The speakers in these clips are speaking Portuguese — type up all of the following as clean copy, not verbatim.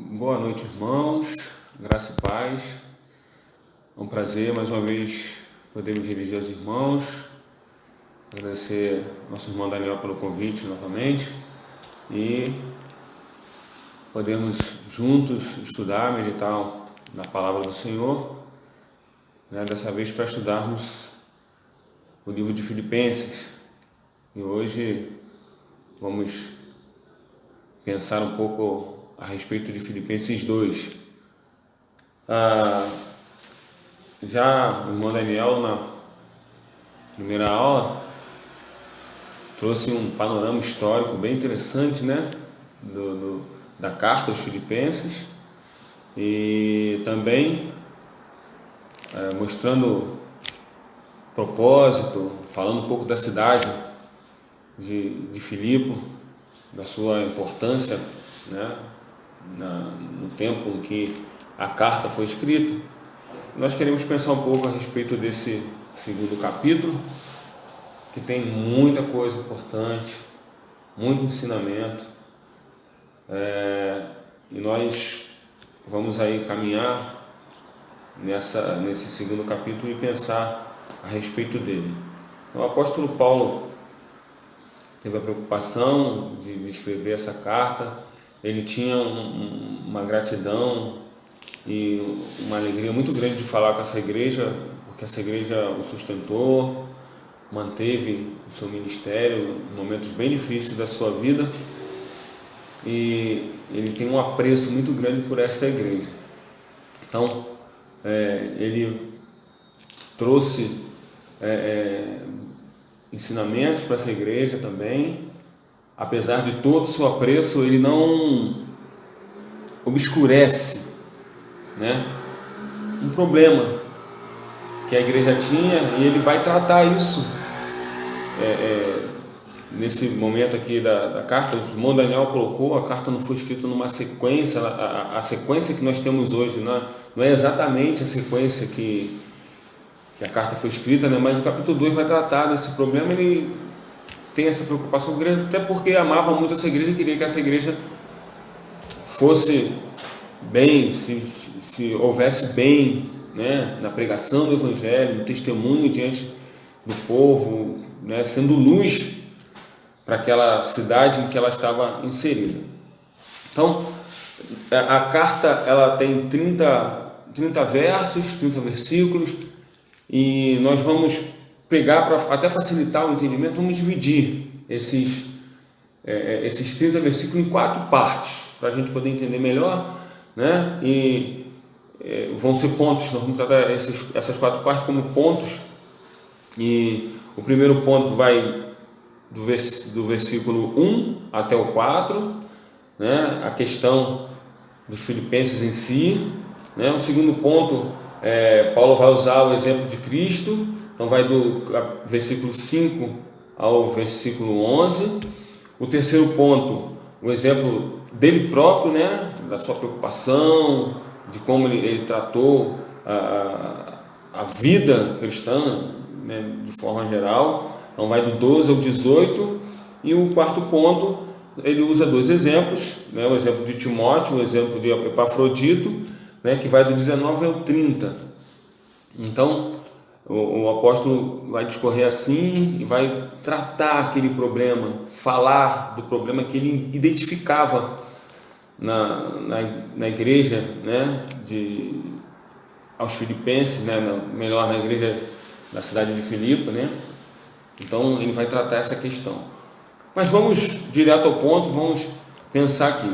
Boa noite, irmãos, graça e paz. É um prazer mais uma vez poder me dirigir aos irmãos, agradecer ao nosso irmão Daniel pelo convite novamente e podermos juntos estudar, meditar na palavra do Senhor, né? Dessa vez para estudarmos o livro de Filipenses. E hoje vamos pensar um pouco a respeito de Filipenses 2. Já o irmão Daniel, na primeira aula, trouxe um panorama histórico bem interessante, né? Da carta aos Filipenses, e também mostrando propósito, falando um pouco da cidade de Filipe, da sua importância, né? No tempo em que a carta foi escrita. Nós queremos pensar um pouco a respeito desse segundo capítulo, que tem muita coisa importante, muito ensinamento, e nós vamos aí caminhar nesse segundo capítulo e pensar a respeito dele. O apóstolo Paulo teve a preocupação de escrever essa carta. Ele tinha uma gratidão e uma alegria muito grande de falar com essa igreja, porque essa igreja o sustentou, manteve o seu ministério em momentos bem difíceis da sua vida, e ele tem um apreço muito grande por esta igreja. Então, ele trouxe ensinamentos para essa igreja também. Apesar de todo o seu apreço, ele não obscurece, né, um problema que a igreja tinha, e ele vai tratar isso nesse momento aqui da carta. O irmão Daniel colocou, a carta não foi escrita numa sequência, a sequência que nós temos hoje não é exatamente a sequência que a carta foi escrita, né? Mas o capítulo 2 vai tratar desse problema. Ele tem essa preocupação grande, até porque amava muito essa igreja e queria que essa igreja fosse bem, se houvesse bem, né, na pregação do Evangelho, no testemunho diante do povo, né, sendo luz para aquela cidade em que ela estava inserida. Então, a carta ela tem 30 versos, 30 versículos, e nós vamos pegar, para até facilitar o entendimento, vamos dividir esses 30 versículos em 4 partes, para a gente poder entender melhor, né? E vão ser pontos. Nós vamos tratar essas 4 partes como pontos, e o primeiro ponto vai do versículo 1 até o 4, né? A questão dos filipenses em si, né? O segundo ponto, Paulo vai usar o exemplo de Cristo. Então vai do versículo 5 ao versículo 11. O terceiro ponto, o exemplo dele próprio, né? Da sua preocupação, de como ele tratou a vida cristã, né? De forma geral. Então vai do 12 ao 18. E o quarto ponto, ele usa 2 exemplos, né? O exemplo de Timóteo, o exemplo de Epafrodito, né? Que vai do 19 ao 30. Então o apóstolo vai discorrer assim e vai tratar aquele problema, falar do problema que ele identificava na igreja, né, aos filipenses, né, melhor, na igreja da cidade de Filipe, né? Então ele vai tratar essa questão. Mas vamos direto ao ponto, vamos pensar aqui.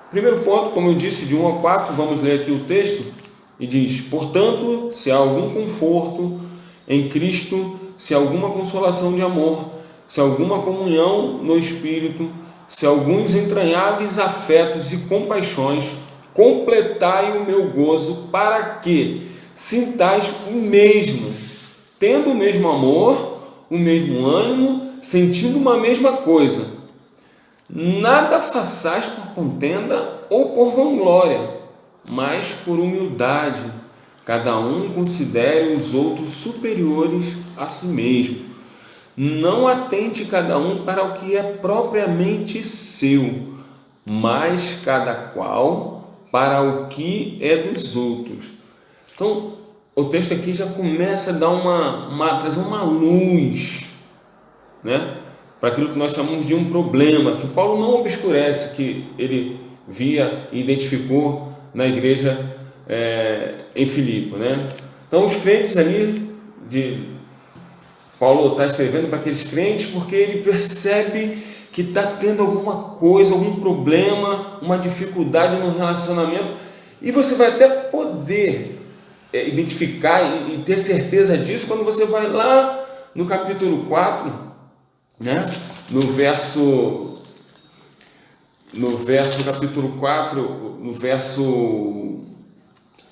Primeiro ponto, como eu disse, de 1 a 4, vamos ler aqui o texto. E diz: portanto, se há algum conforto em Cristo, se há alguma consolação de amor, se há alguma comunhão no Espírito, se há alguns entranháveis afetos e compaixões, completai o meu gozo, para que sintais o mesmo, tendo o mesmo amor, o mesmo ânimo, sentindo uma mesma coisa. Nada façais por contenda ou por vanglória, mas por humildade, cada um considere os outros superiores a si mesmo. Não atente cada um para o que é propriamente seu, mas cada qual para o que é dos outros. Então, o texto aqui já começa a dar trazer uma luz, né, para aquilo que nós chamamos de um problema, que Paulo não obscurece, que ele via e identificou na igreja em Filipe, né? Então, os crentes ali, Paulo está escrevendo para aqueles crentes porque ele percebe que está tendo alguma coisa, algum problema, uma dificuldade no relacionamento, e você vai até poder identificar e ter certeza disso quando você vai lá no capítulo 4, né? no capítulo 4, no verso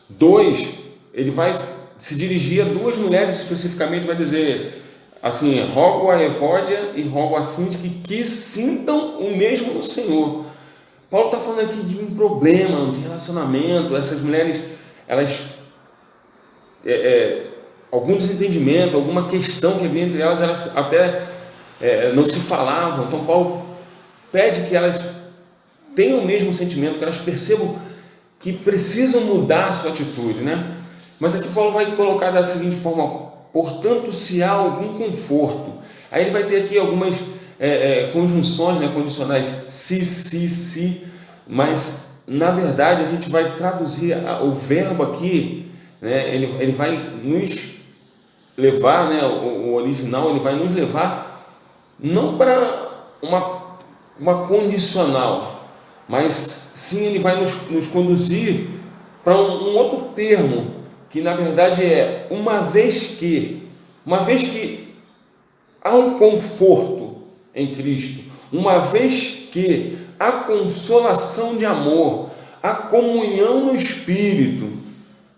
2, ele vai se dirigir a duas mulheres especificamente, vai dizer assim: rogo a Evódia e rogo a Síntique que sintam o mesmo no Senhor. Paulo está falando aqui de um problema de relacionamento. Essas mulheres, elas algum desentendimento, alguma questão que havia entre elas, elas até não se falavam. Então Paulo pede que elas tenham o mesmo sentimento, que elas percebam que precisam mudar a sua atitude, né? Mas aqui Paulo vai colocar da seguinte forma: portanto, se há algum conforto. Aí ele vai ter aqui algumas conjunções, né, condicionais, se, mas na verdade a gente vai traduzir o verbo aqui, né, ele vai nos levar, né, o original, ele vai nos levar não para uma condicional, mas sim ele vai nos conduzir para um outro termo, que na verdade é uma vez que há um conforto em Cristo, uma vez que há consolação de amor, há comunhão no Espírito,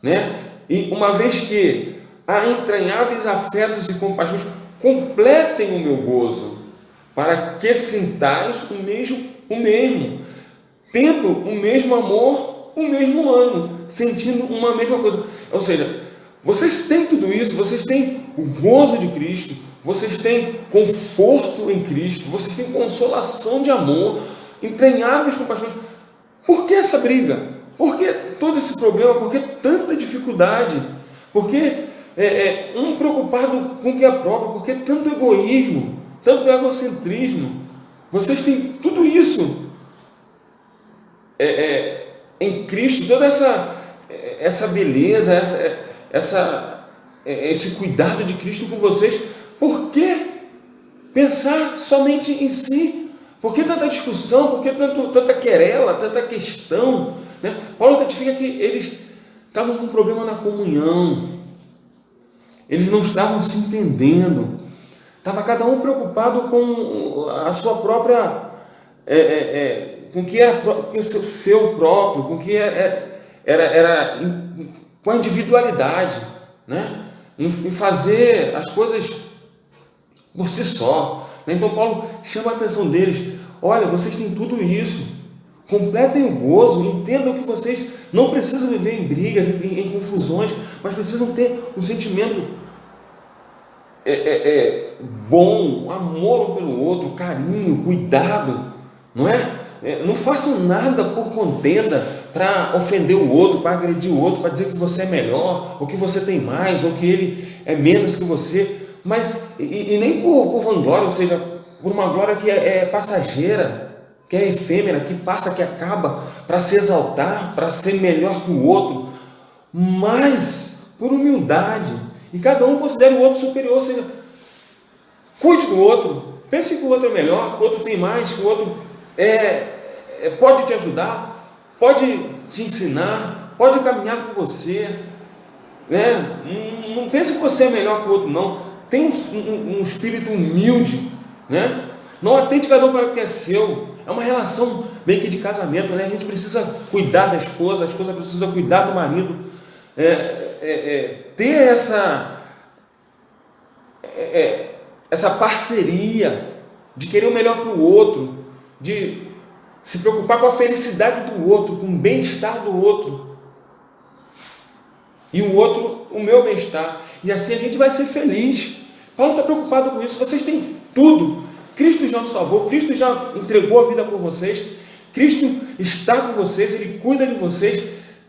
né? E uma vez que há entranháveis afetos e compaixões, completem o meu gozo, para que sintais o mesmo, tendo o mesmo amor, o mesmo ânimo, sentindo uma mesma coisa. Ou seja, vocês têm tudo isso, vocês têm o gozo de Cristo, vocês têm conforto em Cristo, vocês têm consolação de amor, entranháveis compaixões. Por que essa briga? Por que todo esse problema? Por que tanta dificuldade? Por que um preocupado com o que é próprio? Por que tanto egoísmo, tanto egocentrismo? Vocês têm tudo isso em Cristo, toda essa beleza, esse cuidado de Cristo com vocês. Por que pensar somente em si? Por que tanta discussão? Por que tanta querela, tanta questão? Né? Paulo identifica que eles estavam com um problema na comunhão, eles não estavam se entendendo, estava cada um preocupado com a sua própria, com o que era seu próprio, com o que era com a individualidade, né? Em fazer as coisas por si só. Então Paulo chama a atenção deles: olha, vocês têm tudo isso, completem o gozo, entendam que vocês não precisam viver em brigas, em confusões, mas precisam ter um sentimento bom, amor um pelo outro, carinho, cuidado, não é? Não façam nada por contenda para ofender o outro, para agredir o outro, para dizer que você é melhor, ou que você tem mais, ou que ele é menos que você, mas e nem por vanglória, ou seja, por uma glória que é passageira, que é efêmera, que passa, que acaba, para se exaltar, para ser melhor que o outro, mas por humildade, e cada um considere o outro superior, ou seja, cuide do outro, pense que o outro é melhor, que o outro tem mais, que o outro pode te ajudar, pode te ensinar, pode caminhar com você, né? Não pense que você é melhor que o outro, não. Tem um espírito humilde, né? Não atente cada um para o que é seu. É uma relação meio que de casamento, né? A gente precisa cuidar da esposa, a esposa precisa cuidar do marido, ter essa parceria de querer o melhor para o outro, de se preocupar com a felicidade do outro, com o bem-estar do outro, e o outro, o meu bem-estar, e assim a gente vai ser feliz. Paulo está preocupado com isso. Vocês têm tudo, Cristo já os salvou, Cristo já entregou a vida por vocês. Cristo está com vocês, Ele cuida de vocês,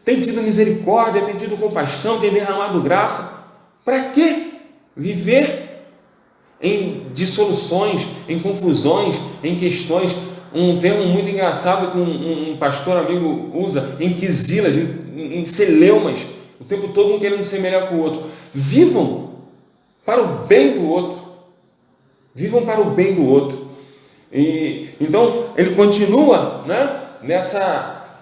tem tido misericórdia, tem tido compaixão, tem derramado graça. Para quê? Viver em dissoluções, em confusões, em questões. Um termo muito engraçado que um pastor amigo usa, em quisilas, em celeumas, o tempo todo um querendo ser melhor que o outro. Vivam para o bem do outro. Vivam para o bem do outro. E então ele continua, né, nessa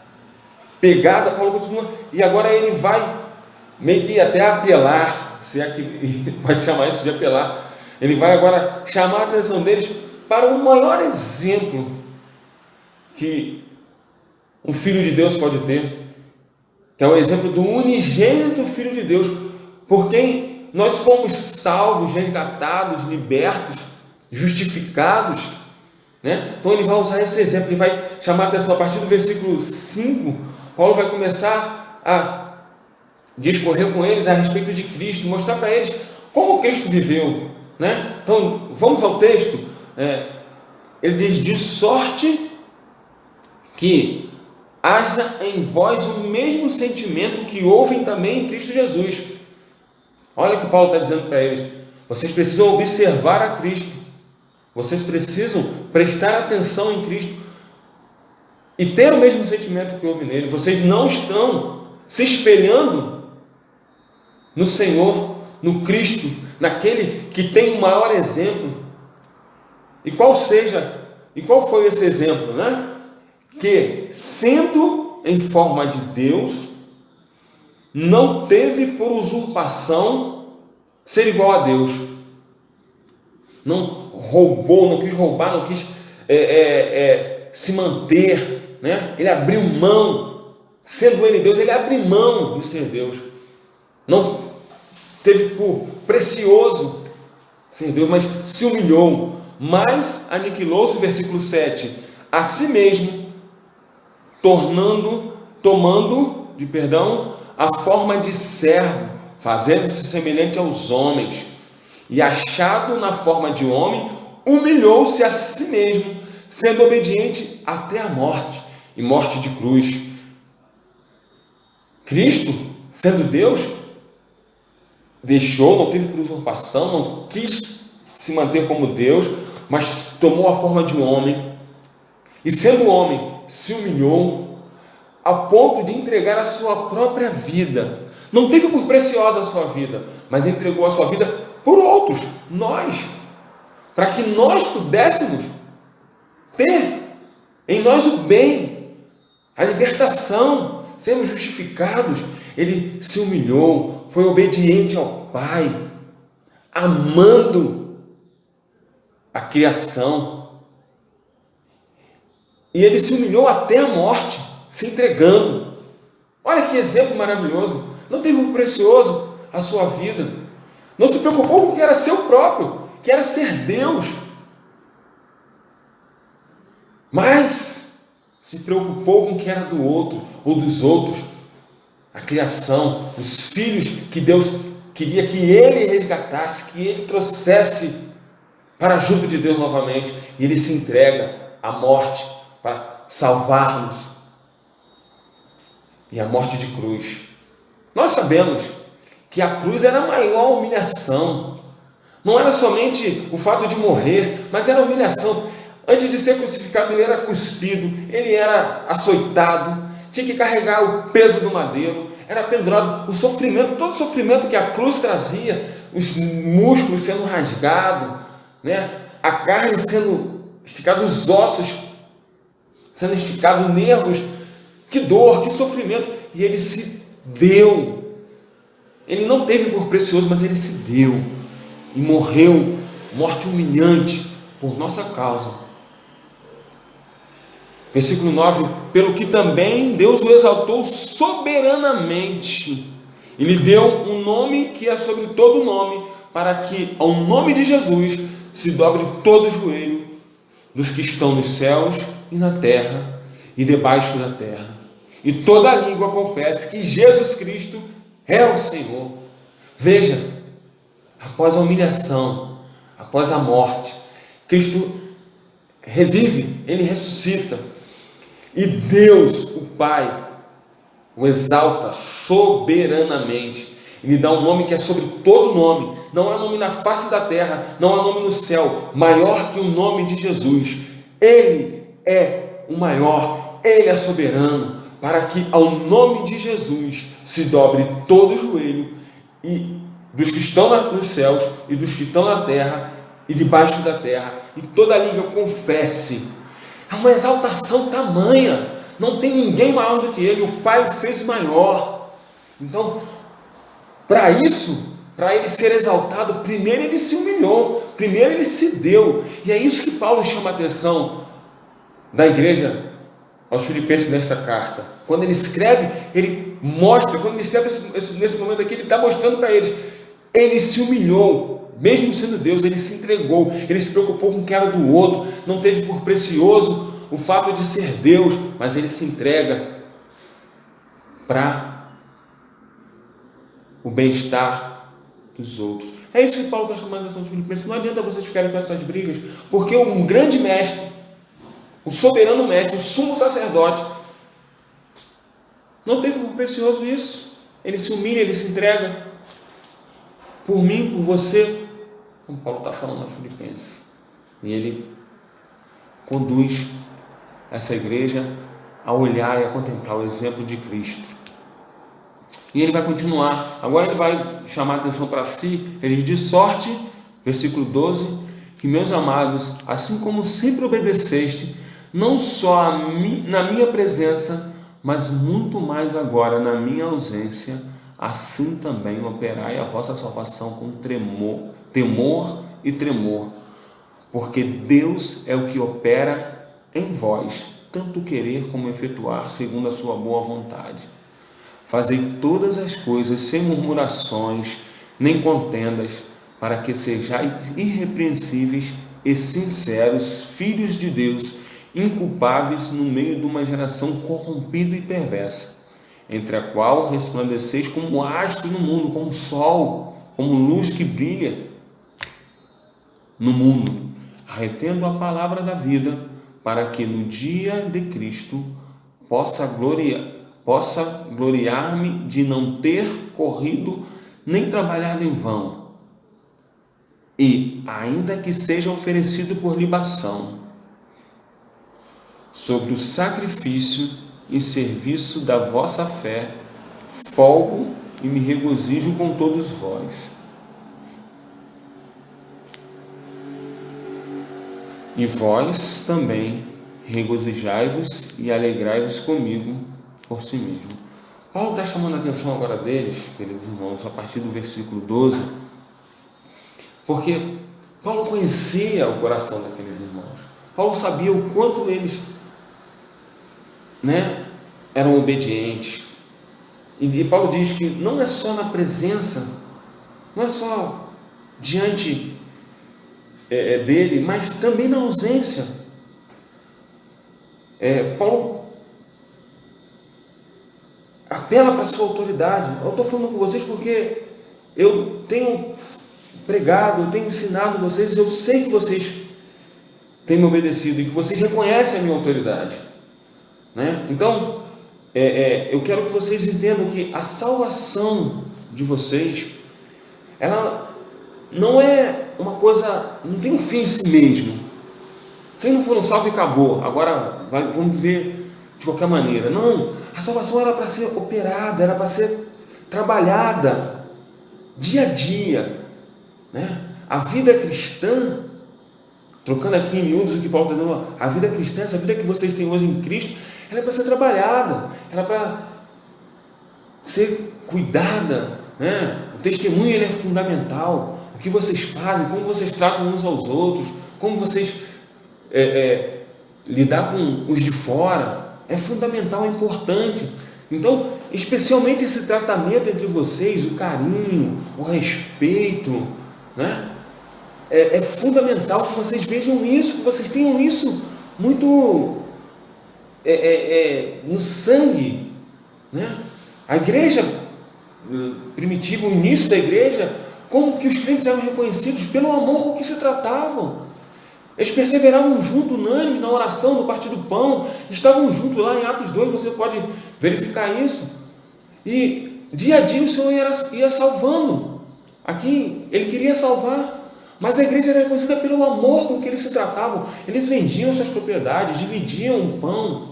pegada. Paulo continua, e agora ele vai meio que até apelar, se é que pode chamar isso de apelar. Ele vai agora chamar a atenção deles para o maior exemplo que um filho de Deus pode ter, que é o exemplo do unigênito Filho de Deus, por quem nós fomos salvos, resgatados, libertos, justificados, né? Então ele vai usar esse exemplo, ele vai chamar a atenção a partir do versículo 5. Paulo vai começar a discorrer com eles a respeito de Cristo, mostrar para eles como Cristo viveu, né? Então vamos ao texto. Ele diz: de sorte que haja em vós o mesmo sentimento que houve também em Cristo Jesus. Olha o que Paulo está dizendo para eles: vocês precisam observar a Cristo, vocês precisam prestar atenção em Cristo e ter o mesmo sentimento que houve nele. Vocês não estão se espelhando no Senhor, no Cristo, naquele que tem o maior exemplo. E qual foi esse exemplo, né? Que, sendo em forma de Deus, não teve por usurpação ser igual a Deus. Não roubou, não quis roubar, não quis se manter, né? Ele abriu mão, sendo ele Deus, ele abriu mão de ser Deus. Não teve por precioso ser Deus, mas se humilhou, mas aniquilou-se, versículo 7, a si mesmo, tomando a forma de servo, fazendo-se semelhante aos homens, e achado na forma de homem, humilhou-se a si mesmo, sendo obediente até a morte, e morte de cruz. Cristo, sendo Deus, não teve por usurpação, não quis se manter como Deus, mas tomou a forma de um homem, e sendo homem, se humilhou a ponto de entregar a sua própria vida. Não teve por preciosa a sua vida, mas entregou a sua vida por outros, nós, para que nós pudéssemos ter em nós o bem, a libertação, sermos justificados. Ele se humilhou, foi obediente ao Pai, amando a criação, e ele se humilhou até a morte, se entregando. Olha que exemplo maravilhoso. Não teve por precioso a sua vida, não se preocupou com o que era seu próprio, que era ser Deus, mas se preocupou com o que era do outro ou dos outros, a criação, os filhos que Deus queria que ele resgatasse, que ele trouxesse para junto de Deus novamente, e ele se entrega à morte para salvar-nos, e a morte de cruz. Nós sabemos que a cruz era a maior humilhação, não era somente o fato de morrer, mas era a humilhação. Antes de ser crucificado, ele era cuspido, ele era açoitado, tinha que carregar o peso do madeiro, era pendurado, o sofrimento, todo o sofrimento que a cruz trazia, os músculos sendo rasgados, né? A carne sendo esticada, os ossos sendo esticados, nervos, que dor, que sofrimento, e ele se deu. Ele não teve por precioso, mas ele se deu e morreu, morte humilhante por nossa causa. Versículo 9: pelo que também Deus o exaltou soberanamente e lhe deu um nome que é sobre todo nome, para que ao nome de Jesus se dobre todo o joelho dos que estão nos céus e na terra e debaixo da terra, e toda a língua confesse que Jesus Cristo é o Senhor. Veja, após a humilhação, após a morte, Cristo revive, ele ressuscita. E Deus, o Pai, o exalta soberanamente. Ele dá um nome que é sobre todo nome. Não há nome na face da terra, não há nome no céu maior que o nome de Jesus. Ele é o maior, Ele é soberano, para que ao nome de Jesus se dobre todo o joelho, e dos que estão nos céus e dos que estão na terra e debaixo da terra, e toda a língua confesse. É uma exaltação tamanha, não tem ninguém maior do que Ele, o Pai o fez maior. Então, para isso, para Ele ser exaltado, primeiro Ele se humilhou, primeiro Ele se deu, e é isso que Paulo chama a atenção da igreja aos Filipenses nesta carta. Quando ele escreve, ele mostra, quando ele escreve nesse momento aqui, ele está mostrando para eles, ele se humilhou, mesmo sendo Deus, ele se entregou, ele se preocupou com o que era do outro, não teve por precioso o fato de ser Deus, mas ele se entrega para o bem-estar dos outros. É isso que Paulo está chamando a atenção dos Filipenses. Não adianta vocês ficarem com essas brigas, porque um grande mestre, o soberano mestre, o sumo sacerdote, não teve por precioso isso. Ele se humilha, ele se entrega por mim, por você, como Paulo está falando aos Filipenses. E ele conduz essa igreja a olhar e a contemplar o exemplo de Cristo. E ele vai continuar, agora ele vai chamar a atenção para si, ele diz: de sorte, versículo 12, que meus amados, assim como sempre obedeceste, não só na minha presença, mas muito mais agora na minha ausência, assim também operai a vossa salvação com temor e tremor, porque Deus é o que opera em vós, tanto querer como efetuar, segundo a sua boa vontade. Fazei todas as coisas sem murmurações, nem contendas, para que sejais irrepreensíveis e sinceros, filhos de Deus, inculpáveis no meio de uma geração corrompida e perversa, entre a qual resplandeceis como astro no mundo, como sol, como luz que brilha no mundo, retendo a palavra da vida, para que no dia de Cristo possa gloriar-me de não ter corrido nem trabalhado em vão, e ainda que seja oferecido por libação, sobre o sacrifício e serviço da vossa fé, folgo e me regozijo com todos vós. E vós também regozijai-vos e alegrai-vos comigo por si mesmo. Paulo está chamando a atenção agora deles, queridos irmãos, a partir do versículo 12, porque Paulo conhecia o coração daqueles irmãos. Paulo sabia o quanto eles eram obedientes. E Paulo diz que não é só na presença, não é só diante dele, mas também na ausência. Paulo apela para a sua autoridade. Eu estou falando com vocês porque eu tenho pregado, eu tenho ensinado vocês, eu sei que vocês têm me obedecido e que vocês reconhecem a minha autoridade. Então, eu quero que vocês entendam que a salvação de vocês, ela não é uma coisa, não tem um fim em si mesmo. Vocês não foram salvos e acabou, agora vamos viver de qualquer maneira. Não, a salvação era para ser operada, era para ser trabalhada dia a dia. A vida cristã, trocando aqui em miúdos o que Paulo está dizendo, a vida cristã, essa vida que vocês têm hoje em Cristo, ela é para ser trabalhada, ela é para ser cuidada, O testemunho ele é fundamental. O que vocês fazem, como vocês tratam uns aos outros, como vocês lidar com os de fora, é fundamental, é importante. Então, especialmente esse tratamento entre vocês, o carinho, o respeito, é fundamental que vocês vejam isso, que vocês tenham isso muito no sangue. A igreja primitiva, o início da igreja, como que os crentes eram reconhecidos pelo amor com que se tratavam. Eles perseveravam junto, unânimes, na oração, no partir do pão, estavam juntos lá em Atos 2, você pode verificar isso. E dia a dia o Senhor ia salvando a quem Ele queria salvar. Mas a igreja era reconhecida pelo amor com que eles se tratavam. Eles vendiam suas propriedades, dividiam o pão.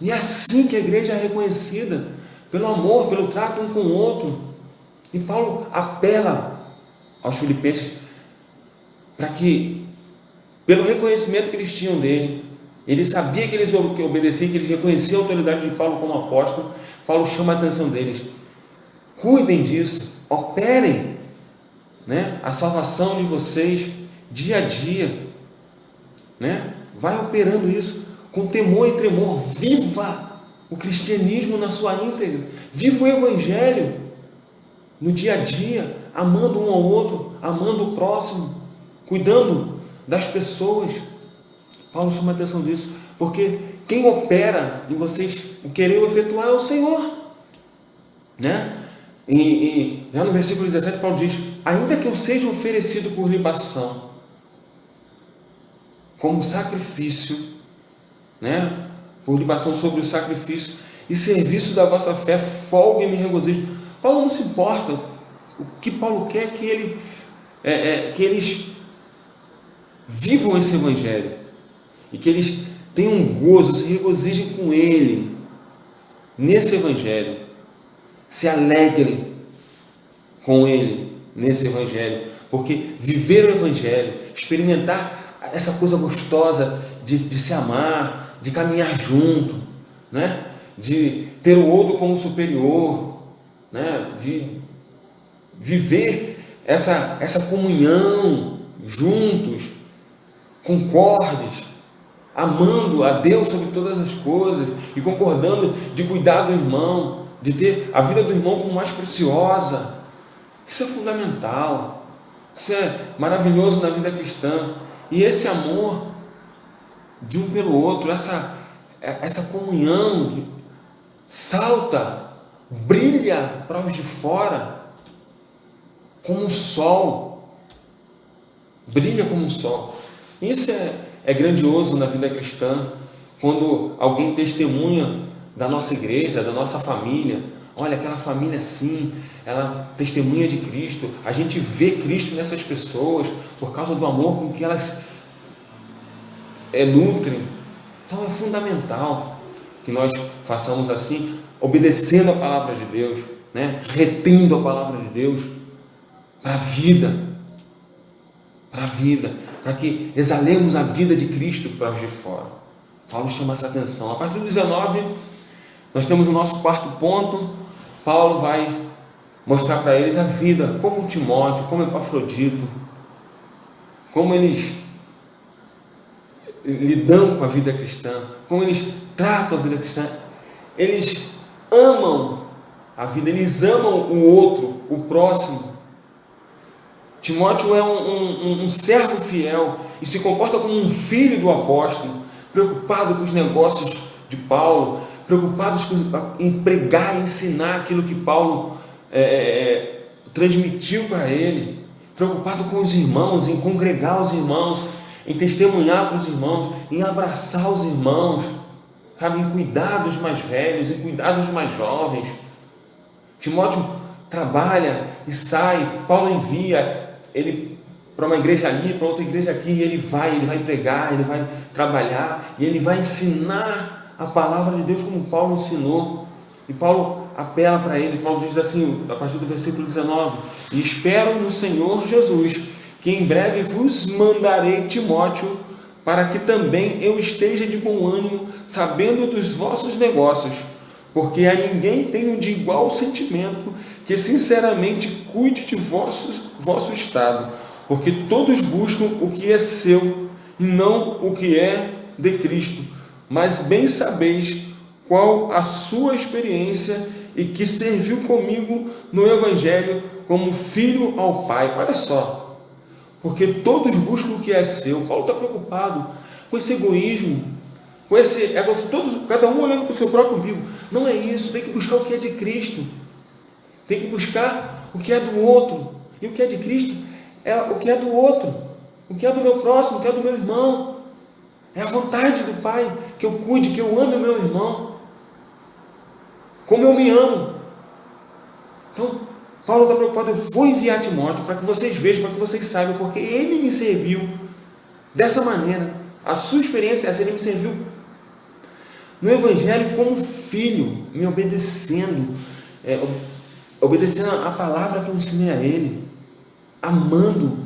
E é assim que a igreja é reconhecida, pelo amor, pelo trato um com o outro. E Paulo apela aos filipenses para que, pelo reconhecimento que eles tinham dele, ele sabia que eles obedeciam, que eles reconheciam a autoridade de Paulo como apóstolo. Paulo chama a atenção deles: cuidem disso, operem, a salvação de vocês dia a dia, vai operando isso com temor e tremor. Viva o cristianismo na sua íntegra, viva o evangelho no dia a dia, amando um ao outro, amando o próximo, cuidando das pessoas. Paulo chama a atenção disso, porque quem opera em vocês o querer efetuar é o Senhor, E já no versículo 17 Paulo diz: ainda que eu seja oferecido por libação, como sacrifício, por libação sobre o sacrifício e serviço da vossa fé, folgue e me regozijo. Paulo não se importa. O que Paulo quer é que eles vivam esse evangelho e que eles tenham gozo, se regozijem com ele nesse evangelho, se alegrem com ele nesse evangelho, porque viver o evangelho, experimentar essa coisa gostosa de se amar, de caminhar junto, de ter o outro como superior, de viver essa comunhão juntos, concordes, amando a Deus sobre todas as coisas e concordando de cuidar do irmão, de ter a vida do irmão como mais preciosa. Isso é fundamental, isso é maravilhoso na vida cristã. E esse amor de um pelo outro, essa comunhão salta, brilha para os de fora como um sol, brilha como um sol. Isso é grandioso na vida cristã, quando alguém testemunha da nossa igreja, da nossa família. Olha, aquela família assim, ela testemunha de Cristo, a gente vê Cristo nessas pessoas, por causa do amor com que elas nutrem. Então é fundamental que nós façamos assim, obedecendo a palavra de Deus, retendo a palavra de Deus para a vida, para que exalemos a vida de Cristo para os de fora. Paulo chama essa atenção. A partir do 19, nós temos o nosso quarto ponto. Paulo vai mostrar para eles a vida, como Timóteo, como Epafrodito, como eles lidam com a vida cristã, como eles tratam a vida cristã. Eles amam a vida, eles amam o outro, o próximo. Timóteo é um servo fiel e se comporta como um filho do apóstolo, preocupado com os negócios de Paulo, preocupados em pregar, ensinar aquilo que Paulo transmitiu para ele, preocupado com os irmãos, em congregar os irmãos, em testemunhar para os irmãos, em abraçar os irmãos, em cuidar dos mais velhos, em cuidar dos mais jovens. Timóteo trabalha e sai, Paulo envia ele para uma igreja ali, para outra igreja aqui, e ele vai pregar, ele vai trabalhar, e ele vai ensinar a palavra de Deus como Paulo ensinou. E Paulo apela para ele. Paulo diz assim, a partir do versículo 19: e espero no Senhor Jesus que em breve vos mandarei Timóteo, para que também eu esteja de bom ânimo, sabendo dos vossos negócios, porque a ninguém tenho de igual sentimento, que sinceramente cuide de vosso estado, porque todos buscam o que é seu e não o que é de Cristo. Mas bem sabeis qual a sua experiência e que serviu comigo no Evangelho como filho ao Pai. Olha só, porque todos buscam o que é seu. Paulo está preocupado com esse egoísmo, com esse egocentrismo, cada um olhando para o seu próprio umbigo. Não é isso, tem que buscar o que é de Cristo, tem que buscar o que é do outro, e o que é de Cristo é o que é do outro. o que é do meu próximo, o que é do meu irmão. É a vontade do Pai que eu cuide, que eu ame o meu irmão, como eu me amo. Então, Paulo está preocupado, eu vou enviar Timóteo para que vocês vejam, para que vocês saibam, porque ele me serviu dessa maneira. A sua experiência é essa, ele me serviu no Evangelho como filho, me obedecendo, obedecendo a palavra que eu ensinei a ele, amando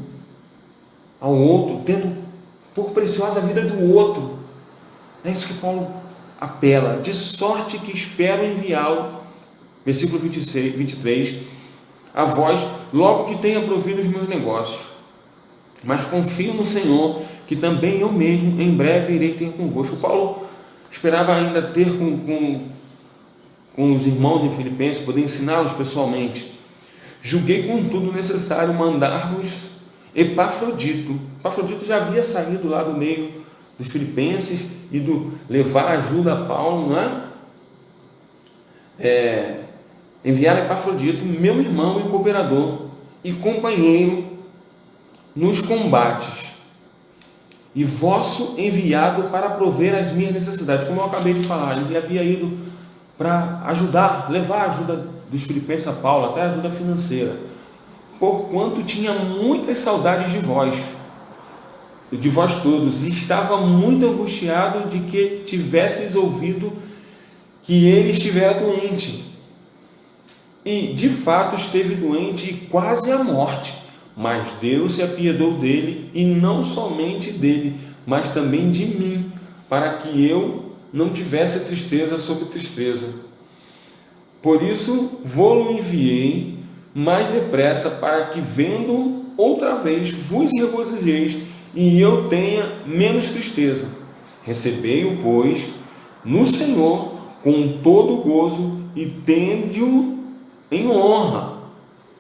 ao outro, tendo por preciosa a vida do outro. É isso que Paulo apela, de sorte que espero enviá-lo, versículo 26, 23, a vós, logo que tenha provido os meus negócios. Mas confio no Senhor, que também eu mesmo em breve irei ter convosco. Paulo esperava ainda ter com os irmãos em Filipenses, poder ensiná-los pessoalmente. Julguei contudo necessário mandar-vos Epafrodito. Epafrodito já havia saído lá do meio dos filipenses e levar ajuda a Paulo, não é? Enviar Epafrodito, meu irmão e cooperador e companheiro nos combates, e vosso enviado para prover as minhas necessidades. Como eu acabei de falar, ele havia ido para ajudar, levar a ajuda dos filipenses a Paulo, até ajuda financeira, porquanto tinha muitas saudades de vós todos, e estava muito angustiado de que tivesseis ouvido que ele estivera doente. E de fato esteve doente e quase à morte, mas Deus se apiedou dele, e não somente dele, mas também de mim, para que eu não tivesse tristeza sobre tristeza. Por isso vou-lo enviei mais depressa, para que, vendo outra vez, vos regozijeis e eu tenha menos tristeza. Recebei-o, pois, no Senhor com todo gozo e tende-o em honra,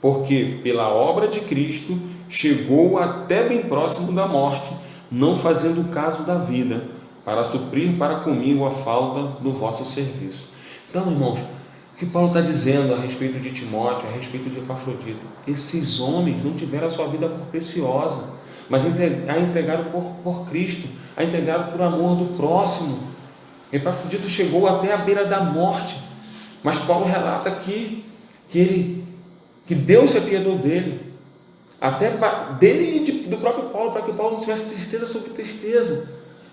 porque pela obra de Cristo chegou até bem próximo da morte, não fazendo caso da vida, para suprir para comigo a falta do vosso serviço. Então, irmãos, o que Paulo está dizendo a respeito de Timóteo, a respeito de Epafrodito, esses homens não tiveram a sua vida por preciosa, mas a entregaram por Cristo, a entregaram por amor do próximo. Epafrodito chegou até a beira da morte, mas Paulo relata aqui que Deus se apiedou dele, até dele e do próprio Paulo, para que Paulo não tivesse tristeza sobre tristeza.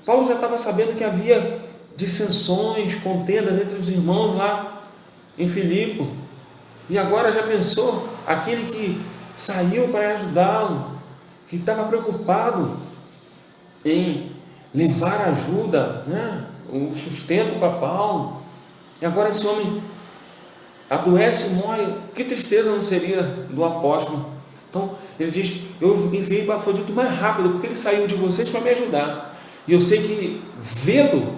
Paulo já estava sabendo que havia dissensões, contendas entre os irmãos lá em Filipe, e agora já pensou, aquele que saiu para ajudá-lo, que estava preocupado em levar ajuda, né, o sustento para Paulo, e agora esse homem adoece e morre. Que tristeza não seria do apóstolo? Então ele diz, eu enviei para Epafrodito mais rápido, porque ele saiu de vocês para me ajudar, e eu sei que vê-lo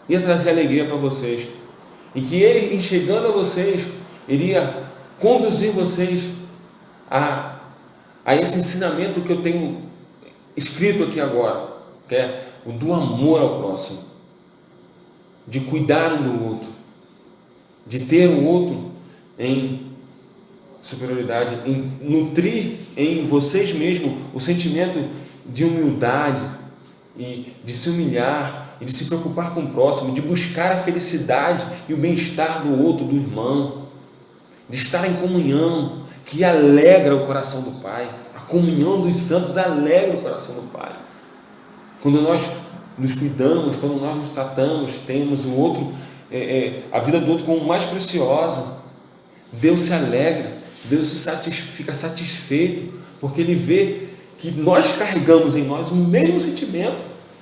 ia trazer alegria para vocês, e que ele, enxergando a vocês, iria conduzir vocês a esse ensinamento que eu tenho escrito aqui agora, que é o do amor ao próximo, de cuidar um do outro, de ter o outro em superioridade, em nutrir em vocês mesmos o sentimento de humildade e de se humilhar e de se preocupar com o próximo, de buscar a felicidade e o bem-estar do outro, do irmão, de estar em comunhão, que alegra o coração do Pai. A comunhão dos santos alegra o coração do Pai. Quando nós nos cuidamos, quando nós nos tratamos, temos o outro, a vida do outro como mais preciosa, Deus se alegra, Deus fica satisfeito, porque Ele vê que nós carregamos em nós o mesmo sentimento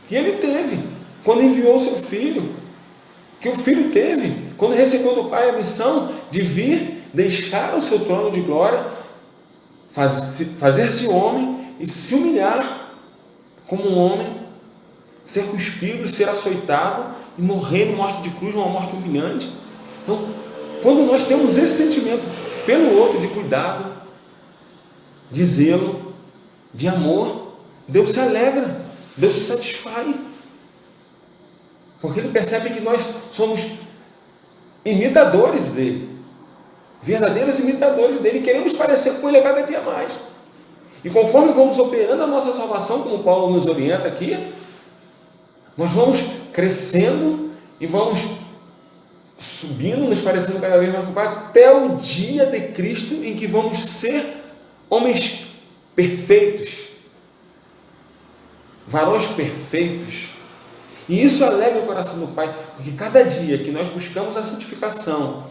que Ele teve quando enviou o seu Filho, que o Filho teve quando recebeu do Pai a missão de vir, deixar o seu trono de glória, fazer-se homem e se humilhar como um homem, ser cuspido, ser açoitado e morrer em morte de cruz, uma morte humilhante. Então, quando nós temos esse sentimento pelo outro, de cuidado, de zelo, de amor, Deus se alegra, Deus se satisfaz, porque Ele percebe que nós somos imitadores dele, verdadeiros imitadores dele, queremos parecer com Ele a cada dia mais. E conforme vamos operando a nossa salvação, como Paulo nos orienta aqui, nós vamos crescendo e vamos subindo, nos parecendo cada vez mais com o Pai, até o dia de Cristo, em que vamos ser homens perfeitos, varões perfeitos. E isso alegra o coração do Pai, porque cada dia que nós buscamos a santificação,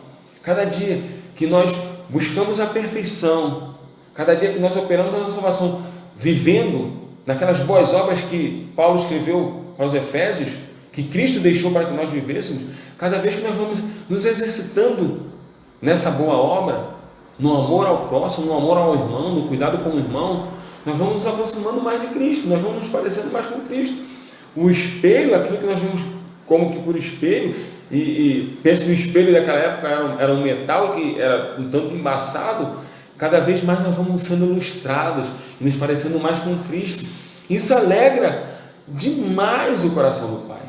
cada dia que nós buscamos a perfeição, cada dia que nós operamos a nossa salvação, vivendo naquelas boas obras que Paulo escreveu para os Efésios, que Cristo deixou para que nós vivêssemos, cada vez que nós vamos nos exercitando nessa boa obra, no amor ao próximo, no amor ao irmão, no cuidado com o irmão, nós vamos nos aproximando mais de Cristo, nós vamos nos parecendo mais com Cristo. O espelho, aquilo que nós vemos como que por espelho, e penso que o espelho daquela época era um metal que era um tanto embaçado, cada vez mais nós vamos sendo ilustrados e nos parecendo mais com Cristo. Isso alegra demais o coração do Pai.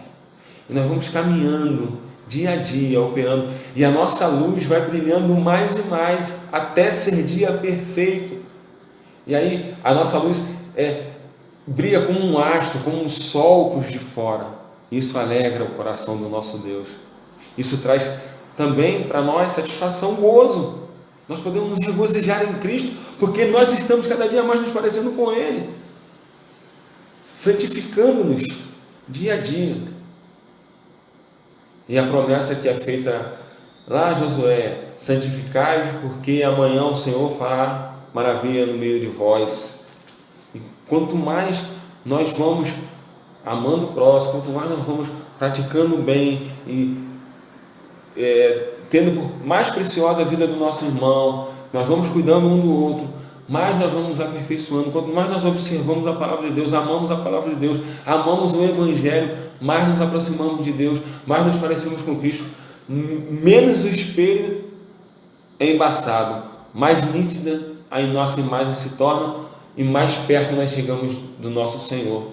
E nós vamos caminhando dia a dia, operando, e a nossa luz vai brilhando mais e mais até ser dia perfeito. E aí a nossa luz brilha como um astro, como um sol por de fora. Isso alegra o coração do nosso Deus. Isso traz também para nós satisfação, gozo. Nós podemos nos regozijar em Cristo, porque nós estamos cada dia mais nos parecendo com Ele, santificando-nos dia a dia. E a promessa que é feita lá a Josué: santificai-vos, porque amanhã o Senhor fará maravilha no meio de vós. E quanto mais nós vamos amando o próximo, quanto mais nós vamos praticando o bem e tendo por mais preciosa a vida do nosso irmão, nós vamos cuidando um do outro, mais nós vamos nos aperfeiçoando. Quanto mais nós observamos a palavra de Deus, amamos a palavra de Deus, amamos o Evangelho, mais nos aproximamos de Deus, mais nos parecemos com Cristo, menos o espelho é embaçado, mais nítida a nossa imagem se torna e mais perto nós chegamos do nosso Senhor.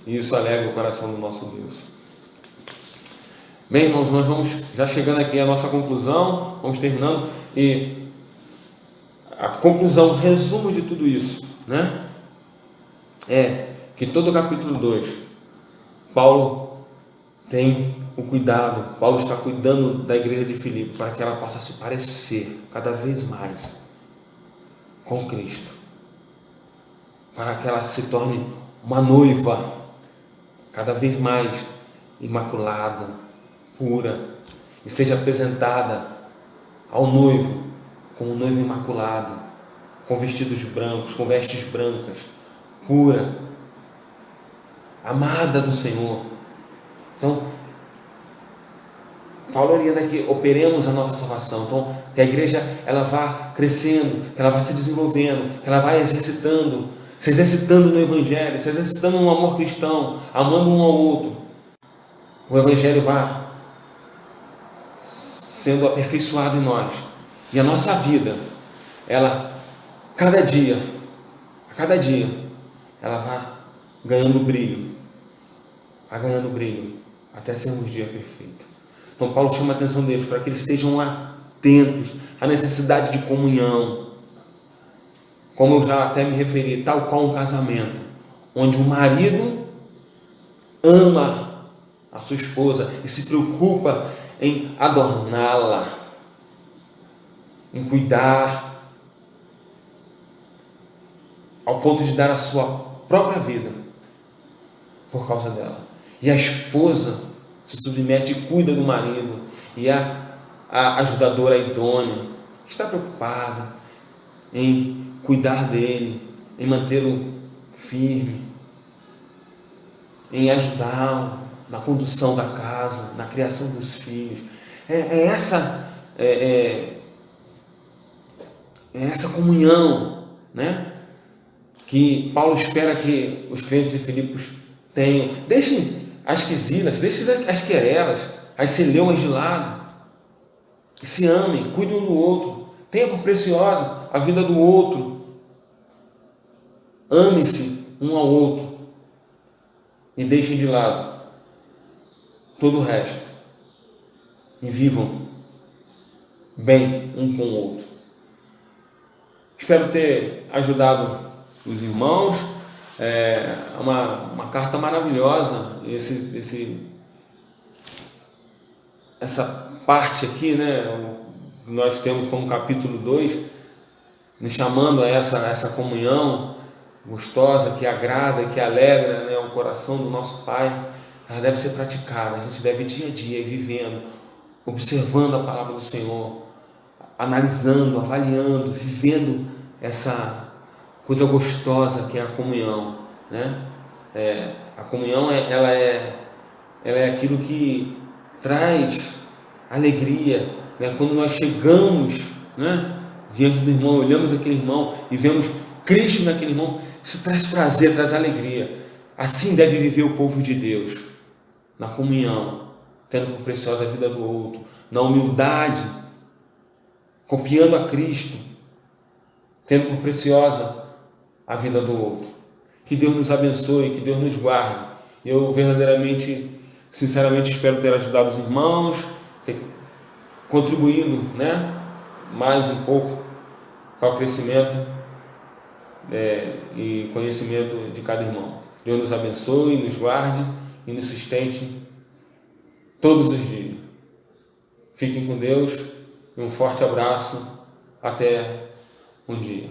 E isso alegra o coração do nosso Deus. Bem, irmãos, nós vamos já chegando aqui à nossa conclusão, vamos terminando, e a conclusão, resumo de tudo isso, né? É que todo o capítulo 2, Paulo tem o cuidado, Paulo está cuidando da igreja de Filipe, para que ela possa se parecer cada vez mais com Cristo, para que ela se torne uma noiva cada vez mais imaculada, pura, e seja apresentada ao noivo como um noivo imaculado, com vestidos brancos, com vestes brancas, pura, amada do Senhor. Então, Paulo orienta que operemos a nossa salvação. Então, que a igreja ela vá crescendo, que ela vá se desenvolvendo, que ela vá se exercitando no Evangelho, se exercitando no amor cristão, amando um ao outro. O Evangelho vá sendo aperfeiçoado em nós. E a nossa vida, ela, a cada dia, ela vai ganhando brilho, até sermos um dia perfeito. Então Paulo chama a atenção deles para que eles estejam atentos à necessidade de comunhão, como eu já até me referi, tal qual um casamento, onde o marido ama a sua esposa e se preocupa em adorná-la, em cuidar, ao ponto de dar a sua própria vida por causa dela. E a esposa se submete e cuida do marido, e a ajudadora idônea está preocupada em cuidar dele, em mantê-lo firme, em ajudá-lo na condução da casa, na criação dos filhos. Essa comunhão, né, que Paulo espera que os crentes de Filipos tenham. Deixem as quisilas, deixem as querelas, as celeumas de lado, que se amem, cuidem um do outro, tenham por preciosa a vida do outro, amem-se um ao outro e deixem de lado todo o resto e vivam bem um com o outro. Espero ter ajudado os irmãos. É uma carta maravilhosa, essa parte aqui, né? Nós temos como capítulo 2, nos chamando a essa comunhão gostosa, que agrada, que alegra, né, o coração do nosso Pai. Ela deve ser praticada, a gente deve dia a dia ir vivendo, observando a palavra do Senhor, analisando, avaliando, vivendo essa coisa gostosa que é a comunhão, né? A comunhão ela é aquilo que traz alegria, né? Quando nós chegamos, né, diante do irmão, olhamos aquele irmão e vemos Cristo naquele irmão, isso traz prazer, traz alegria. Assim deve viver o povo de Deus, na comunhão, tendo por preciosa a vida do outro, na humildade, copiando a Cristo, tendo por preciosa a vida do outro. Que Deus nos abençoe, que Deus nos guarde. Eu verdadeiramente, sinceramente, espero ter ajudado os irmãos, ter contribuído, né, mais um pouco para o crescimento e conhecimento de cada irmão. Deus nos abençoe, nos guarde e nos sustente todos os dias. Fiquem com Deus e um forte abraço. Até um dia.